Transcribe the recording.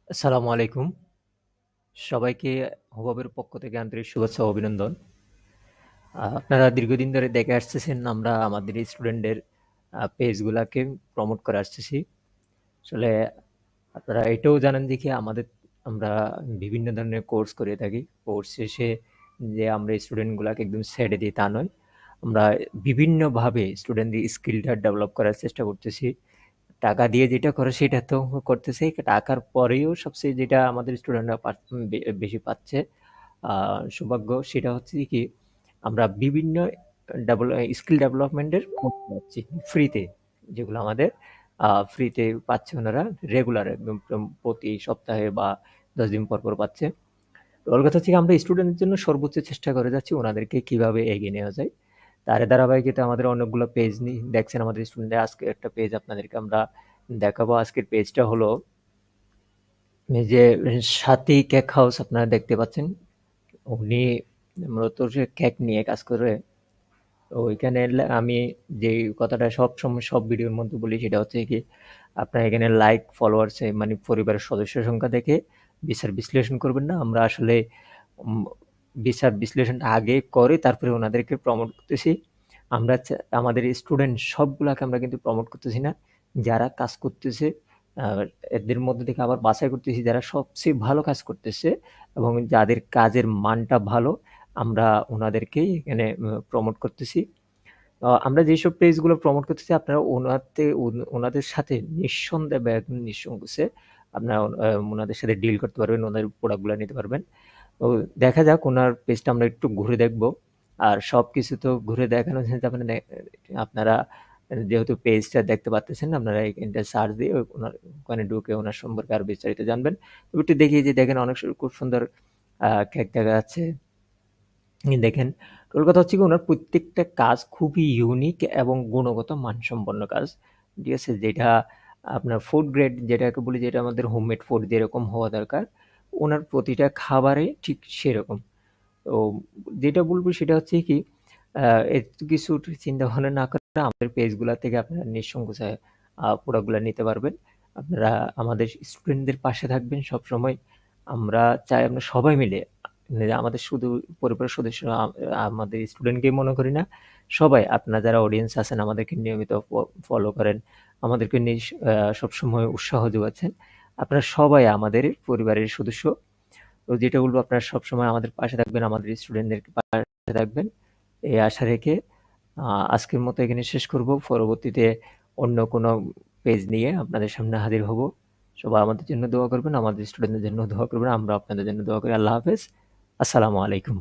আসসালামু আলাইকুম। সবাইকে হুবাবের পক্ষ থেকে আন্তরিক শুভেচ্ছা ও অভিনন্দন। আপনারা দীর্ঘদিন ধরে দেখে আসতেছেন আমরা আমাদের স্টুডেন্টদের পেজগুলাকে প্রমোট করে আসতেছি। আসলে আপনারা এটাও জানেন যে কি আমরা বিভিন্ন ধরনের কোর্স করে থাকি। কোর্স শেষে যে আমরা স্টুডেন্টগুলাকে একদম ছেড়ে দিই তা নয়। আমরা বিভিন্নভাবে স্টুডেন্টদের স্কিলটা ডেভেলপ করার চেষ্টা করতেছি। টাকা দিয়ে যেটা করে সেটা তো করতেছে। টাকার পরেও সবচেয়ে যেটা আমাদের স্টুডেন্টরা বেশি পাচ্ছে সৌভাগ্য সেটা হচ্ছে কি আমরা বিভিন্ন স্কিল ডেভেলপমেন্টের কোর্স পাচ্ছি ফ্রিতে, যেগুলো আমাদের ফ্রিতে পাচ্ছে ওনারা রেগুলার একদম প্রতি সপ্তাহে বা 10 দিন পর পর পাচ্ছে। ওর কথা হচ্ছে আমরা স্টুডেন্টের জন্য সর্বোচ্চ চেষ্টা করে যাচ্ছি ওনাদেরকে কিভাবে এগিয়ে নেওয়া যায়। তার ধারাবাহিকতা আমাদের অনেকগুলো পেজ দেখছেন আমাদের স্টুডেন্টদের। আজকে একটা পেজ আপনাদেরকে আমরা দেখাবো। আজকের পেজটা হলো এই যে সাথী কেক হাউস আপনারা দেখতে পাচ্ছেন। উনি মূলত যে কেক নিয়ে কাজ করে। তো ওইখানে আমি যে কথাটা সবসময় সব ভিডিওর মধ্যে বলি সেটা হচ্ছে কি আপনার এখানে লাইক ফলোয়ার্স মানে পরিবারের সদস্য সংখ্যা দেখে বিচার বিশ্লেষণ করবেন না। আমরা আসলে বিচার বিশ্লেষণটা আগে করে তারপরে ওনাদেরকে প্রমোট করতেছি। আমরা আমাদের স্টুডেন্ট সবগুলাকে আমরা কিন্তু প্রমোট করতেছি না। যারা কাজ করতেছে এদের মধ্যে থেকে আবার বাছাই করতেছি যারা সবচেয়ে ভালো কাজ করতেছে এবং যাদের কাজের মানটা ভালো আমরা ওনাদেরকেই এখানে প্রমোট করতেছি। আমরা যেসব পেজগুলো প্রমোট করতেছি আপনারা ওনাদের সাথে নিঃসন্দেহে বা একদম নিঃসংকোচে আপনারা ওনাদের সাথে ডিল করতে পারবেন, ওনাদের প্রোডাক্টগুলো নিতে পারবেন। তো দেখা যাক ওনার পেজটা আমরা একটু ঘুরে দেখব। আর সবকিছু তো ঘুরে দেখানো যাবে না। আপনারা যেহেতু পেজটা দেখতে পাচ্তেছেন আপনারা এখানটা সার্চ দিয়ে ওখানে ঢুকে ওনার সম্পর্কে আরো বিস্তারিত জানবেন। একটু দেখি যে দেখেন অনেক খুব সুন্দর কেক দেখা যাচ্ছে। দেখেন ওর কথা হচ্ছে কি ওনার প্রত্যেকটা কাজ খুবই ইউনিক এবং গুণগত মানসম্পন্ন কাজ। ঠিক আছে? যেটা আপনার ফুড গ্রেড যেটাকে বলি যেটা আমাদের হোমমেড ফুড যেরকম হওয়া দরকার, ওনার প্রতিটা খাবারে ঠিক সেরকম। তো যেটা বলব সেটা হচ্ছে কি এত কিছু চিন্তা ভাবনা না করে আমাদের পেজগুলা থেকে আপনারা নিঃসংকোচে প্রোডাক্টগুলা নিতে পারবেন। আপনারা আমাদের স্টুডেন্টদের পাশে থাকবেন সবসময়। আমরা চাই আমরা সবাই মিলে আমাদের শুধু পরিবারের সদস্য আমাদের স্টুডেন্টকেই মনে করি না। সবাই আপনারা যারা অডিয়েন্স আছেন আমাদেরকে নিয়মিত ফলো করেন। আমাদেরকে সবসময় উৎসাহ যোগাচ্ছেন। আপনারা সবাই আমাদের পরিবারের সদস্য। তো যেটা বলবো আপনারা সবসময় আমাদের পাশে থাকবেন, আমাদের স্টুডেন্টদের পাশে থাকবেন। এই আশা রেখে আজকের মতো এখানে শেষ করব। পরবর্তীতে অন্য কোনো পেজ নিয়ে আপনাদের সামনে হাজির হব। সবাই আমাদের জন্য দোয়া করবেন, আমাদের স্টুডেন্টদের জন্য দোয়া করবেন। আমরা আপনাদের জন্য দোয়া করি। আল্লাহ হাফেজ। আসসালামু আলাইকুম।